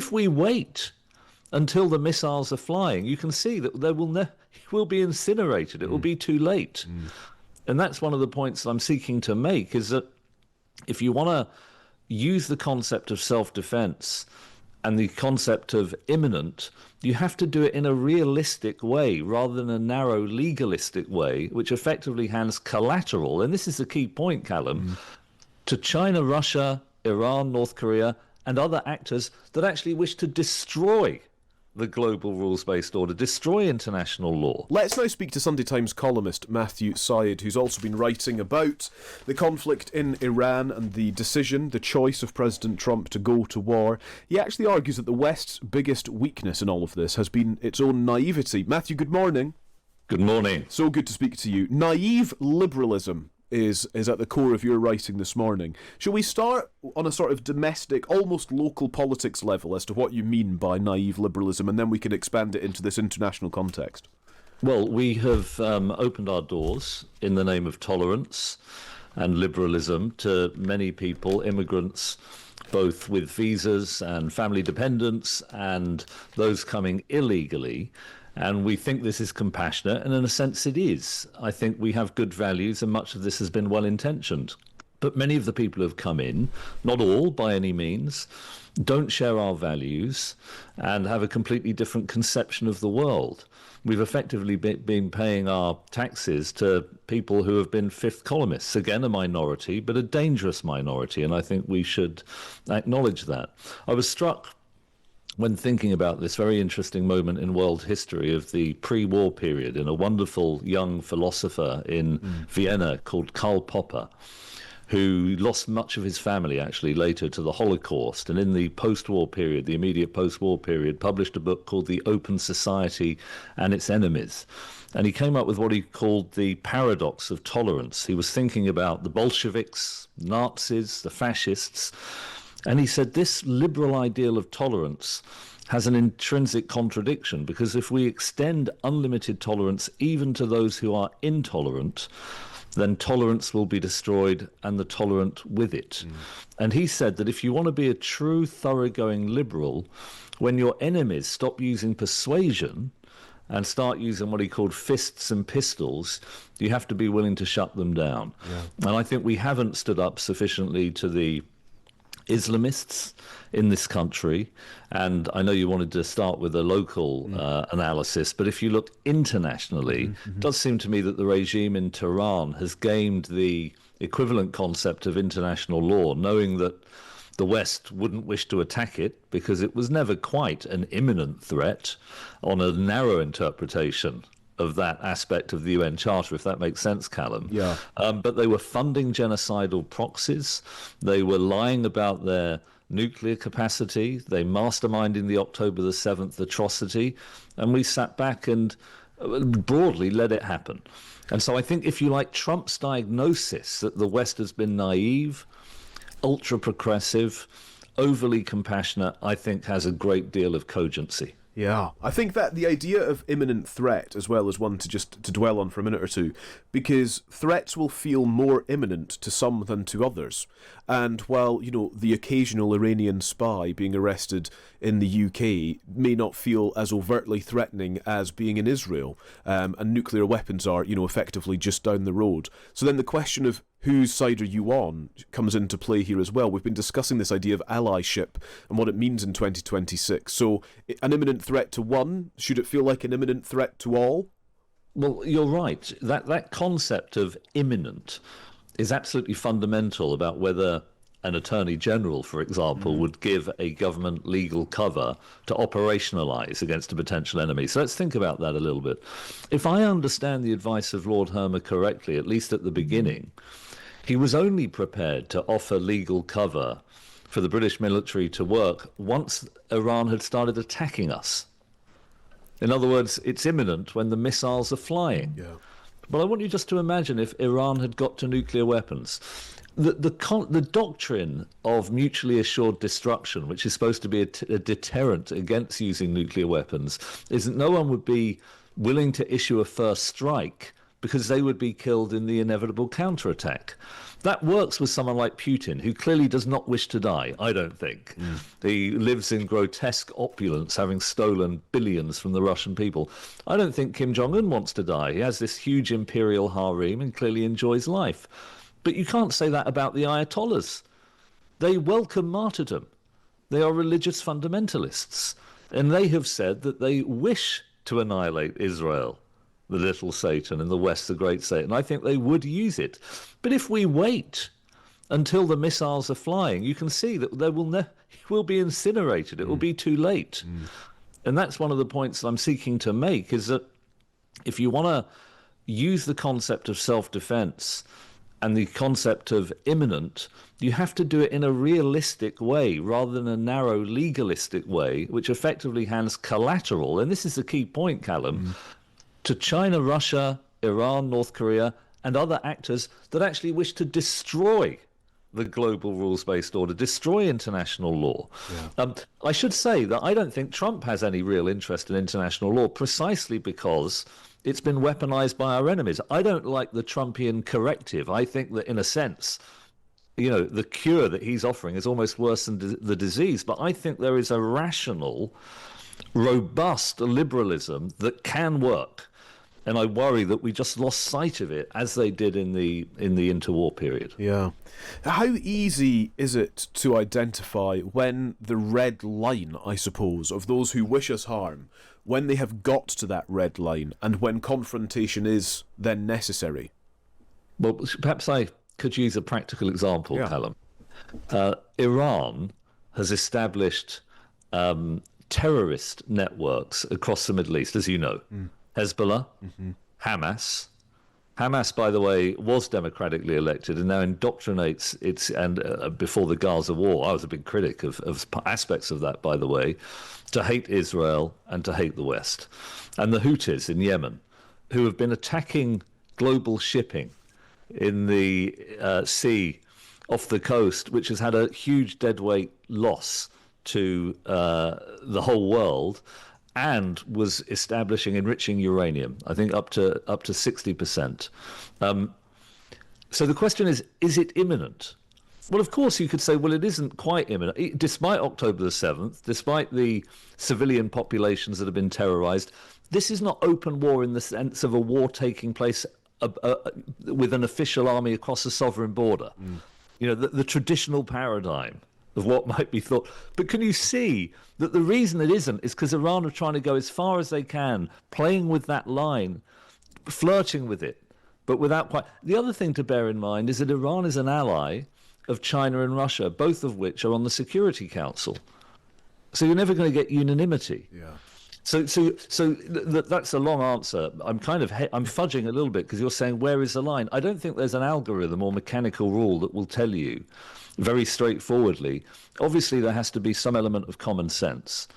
if we wait until the missiles are flying, you can see that it will be incinerated. It will be too late. And that's one of the points I'm seeking to make, is that if you want to use the concept of self-defense and the concept of imminent, you have to do it in a realistic way rather than a narrow legalistic way, which effectively hands collateral, and this is the key point, Calum, to China, Russia, Iran, North Korea, and other actors that actually wish to destroy the global rules-based order, destroy international law. Let's now speak to Sunday Times columnist Matthew Syed, who's also been writing about the conflict in Iran and the choice of President Trump to go to war. He actually argues that the West's biggest weakness in all of this has been its own naivety. Matthew, good morning. Good morning. So good to speak to you. Naive liberalism is at the core of your writing this morning. Shall we start on a sort of domestic, almost local politics level as to what you mean by naive liberalism, and then we can expand it into this international context? Well, we have opened our doors in the name of tolerance and liberalism to many people, immigrants, both with visas and family dependents and those coming illegally. And we think this is compassionate, and in a sense it is. I think we have good values, and much of this has been well-intentioned. But many of the people who have come in, not all by any means, don't share our values and have a completely different conception of the world. We've effectively been paying our taxes to people who have been fifth columnists, again a minority, but a dangerous minority, and I think we should acknowledge that. I was struck when thinking about this very interesting moment in world history of the pre-war period in a wonderful young philosopher in Vienna called Karl Popper, who lost much of his family actually later to the Holocaust, and in the post-war period, the immediate post-war period, published a book called The Open Society and Its Enemies. And he came up with what he called the paradox of tolerance. He was thinking about the Bolsheviks, Nazis, the fascists, and he said this liberal ideal of tolerance has an intrinsic contradiction, because if we extend unlimited tolerance even to those who are intolerant, then tolerance will be destroyed and the tolerant with it. And he said that if you want to be a true thoroughgoing liberal, when your enemies stop using persuasion and start using what he called fists and pistols, you have to be willing to shut them down. And I think we haven't stood up sufficiently to the Islamists in this country, and I know you wanted to start with a local analysis, but if you look internationally, it does seem to me that the regime in Tehran has gained the equivalent concept of international law, knowing that the West wouldn't wish to attack it because it was never quite an imminent threat on a narrow interpretation of that aspect of the UN Charter, if that makes sense, Calum. Yeah. But they were funding genocidal proxies. They were lying about their nuclear capacity. They masterminded the October the 7th atrocity. And we sat back and broadly let it happen. And so I think, if you like, Trump's diagnosis that the West has been naive, ultra-progressive, overly compassionate, I think has a great deal of cogency. Yeah, I think that the idea of imminent threat as well is one to dwell on for a minute or two, because threats will feel more imminent to some than to others. And while, the occasional Iranian spy being arrested in the UK may not feel as overtly threatening as being in Israel, and nuclear weapons are, effectively just down the road. So then the question of whose side are you on comes into play here as well. We've been discussing this idea of allyship and what it means in 2026. So an imminent threat to one, should it feel like an imminent threat to all? Well, you're right. That concept of imminent is absolutely fundamental about whether an attorney general, for example, would give a government legal cover to operationalise against a potential enemy. So let's think about that a little bit. If I understand the advice of Lord Hermer correctly, at least at the beginning, he was only prepared to offer legal cover for the British military to work once Iran had started attacking us. In other words, it's imminent when the missiles are flying. Yeah. But I want you just to imagine if Iran had got to nuclear weapons. The doctrine of mutually assured destruction, which is supposed to be a deterrent against using nuclear weapons, is that no one would be willing to issue a first strike because they would be killed in the inevitable counterattack. That works with someone like Putin, who clearly does not wish to die, I don't think. He lives in grotesque opulence, having stolen billions from the Russian people. I don't think Kim Jong-un wants to die. He has this huge imperial harem and clearly enjoys life. But you can't say that about the Ayatollahs. They welcome martyrdom. They are religious fundamentalists. And they have said that they wish to annihilate Israel, the little Satan, and the West, the great Satan. I think they would use it. But if we wait until the missiles are flying, you can see that they will be incinerated. It will be too late. And that's one of the points I'm seeking to make, is that if you want to use the concept of self-defense and the concept of imminent, you have to do it in a realistic way rather than a narrow legalistic way, which effectively hands collateral, and this is the key point, Calum, to China, Russia, Iran, North Korea, and other actors that actually wish to destroy the global rules-based order, destroy international law. I should say that I don't think Trump has any real interest in international law, precisely because it's been weaponized by our enemies. I don't like the Trumpian corrective. I think that, in a sense, the cure that he's offering is almost worse than the disease. But I think there is a rational, robust liberalism that can work. And I worry that we just lost sight of it, as they did in the interwar period. Yeah. How easy is it to identify when the red line, I suppose, of those who wish us harm, when they have got to that red line and when confrontation is then necessary? Well, perhaps I could use a practical example, Calum. Iran has established terrorist networks across the Middle East, as you know. Hezbollah, Hamas. Hamas, by the way, was democratically elected and now indoctrinates its, and before the Gaza war, I was a big critic of aspects of that, by the way, to hate Israel and to hate the West. And the Houthis in Yemen, who have been attacking global shipping in the sea off the coast, which has had a huge deadweight loss to the whole world, and was establishing enriching uranium, I think up to 60%. So the question is it imminent? Well, of course, you could say, well, it isn't quite imminent. Despite October the 7th, despite the civilian populations that have been terrorized, this is not open war in the sense of a war taking place with an official army across a sovereign border. The traditional paradigm of what might be thought. But can you see that the reason it isn't is because Iran are trying to go as far as they can, playing with that line, flirting with it, but without quite... The other thing to bear in mind is that Iran is an ally of China and Russia, both of which are on the Security Council. So you're never going to get unanimity. So that's a long answer. I'm fudging a little bit because you're saying, where is the line? I don't think there's an algorithm or mechanical rule that will tell you very straightforwardly. Obviously, there has to be some element of common sense.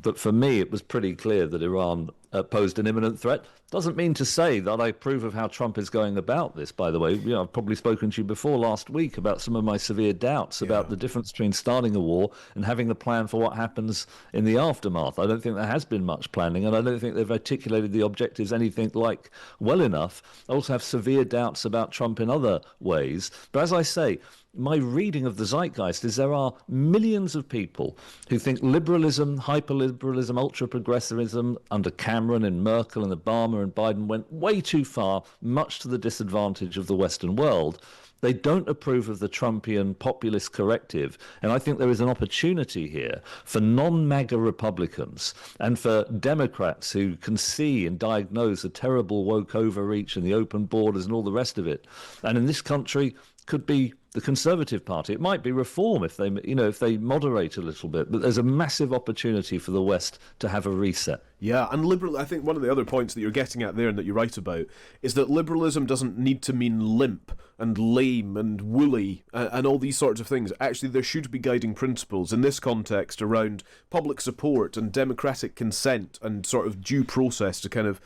But for me, it was pretty clear that Iran posed an imminent threat. Doesn't mean to say that I approve of how Trump is going about this, by the way. I've probably spoken to you before last week about some of my severe doubts about the difference between starting a war and having the plan for what happens in the aftermath. I don't think there has been much planning, and I don't think they've articulated the objectives anything like well enough. I also have severe doubts about Trump in other ways. But as I say, my reading of the zeitgeist is there are millions of people who think liberalism, hyperliberalism, ultra-progressivism under Cameron and Merkel and Obama and Biden went way too far, much to the disadvantage of the Western world. They don't approve of the Trumpian populist corrective. And I think there is an opportunity here for non-MAGA Republicans and for Democrats who can see and diagnose the terrible woke overreach and the open borders and all the rest of it. And in this country could be the Conservative Party. It might be Reform if they moderate a little bit, but there's a massive opportunity for the West to have a reset. Yeah, and I think one of the other points that you're getting at there and that you write about is that liberalism doesn't need to mean limp and lame and woolly and all these sorts of things. Actually, there should be guiding principles in this context around public support and democratic consent and sort of due process to kind of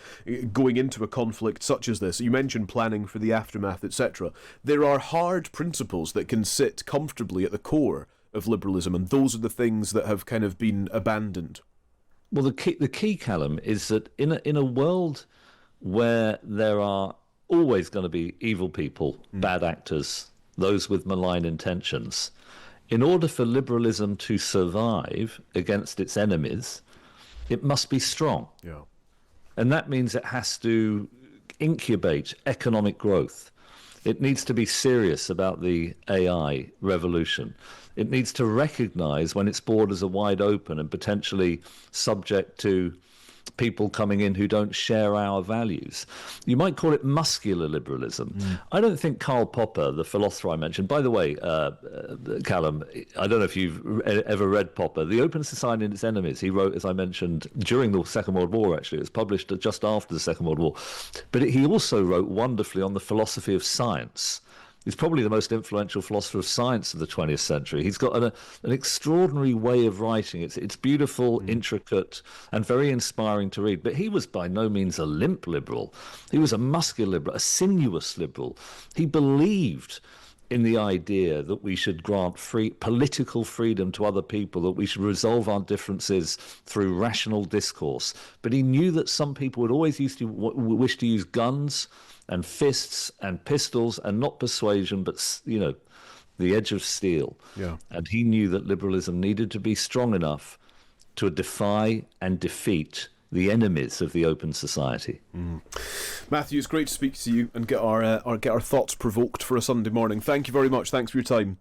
going into a conflict such as this. You mentioned planning for the aftermath, etc. There are hard principles that can sit comfortably at the core of liberalism, and those are the things that have kind of been abandoned. Well, the key, Calum, is that in a world where there are always going to be evil people, bad actors, those with malign intentions. In order for liberalism to survive against its enemies, it must be strong. Yeah. And that means it has to incubate economic growth. It needs to be serious about the AI revolution. It needs to recognize when its borders are wide open and potentially subject to people coming in who don't share our values. You might call it muscular liberalism. I don't think Karl Popper, the philosopher I mentioned, by the way, Calum, I don't know if you've ever read Popper, The Open Society and Its Enemies. He wrote, as I mentioned, during the Second World War, actually. It was published just after the Second World War. But he also wrote wonderfully on the philosophy of science. He's probably the most influential philosopher of science of the 20th century. He's got an extraordinary way of writing. It's beautiful, intricate, and very inspiring to read. But he was by no means a limp liberal. He was a muscular liberal, a sinuous liberal. He believed in the idea that we should grant political freedom to other people, that we should resolve our differences through rational discourse. But he knew that some people would always wish to use guns and fists and pistols, and not persuasion, but, the edge of steel. Yeah. And he knew that liberalism needed to be strong enough to defy and defeat the enemies of the open society. Matthew, it's great to speak to you and get our thoughts provoked for a Sunday morning. Thank you very much. Thanks for your time.